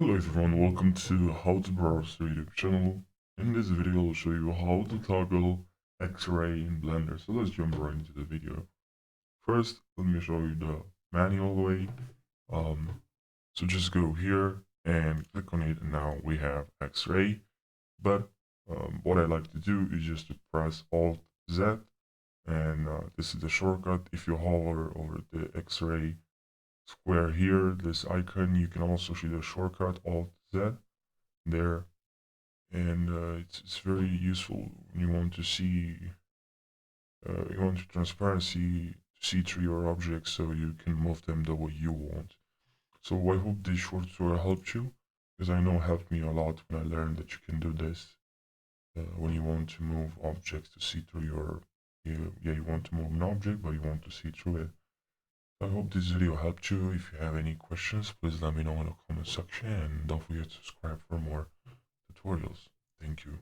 Hello everyone, welcome to How to Browse YouTube channel. In this video I'll show you how to toggle X-ray in Blender. So let's jump right into the video. First, let me show you the manual way. So just go here and click on it, and now we have X-ray. But what I like to do is just to press Alt Z, and this is the shortcut. If you hover over the X-ray square here, this icon, you can also see the shortcut Alt Z there, and it's very useful when you want to see you want transparency to see through your objects so you can move them the way you want. So I hope this short tutorial helped you, because I know it helped me a lot when I learned that you can do this when you want to move objects to see through your you want to move an object but you want to see through it. I hope this video helped you. If you have any questions, please let me know in the comment section, and don't forget to subscribe for more tutorials. Thank you.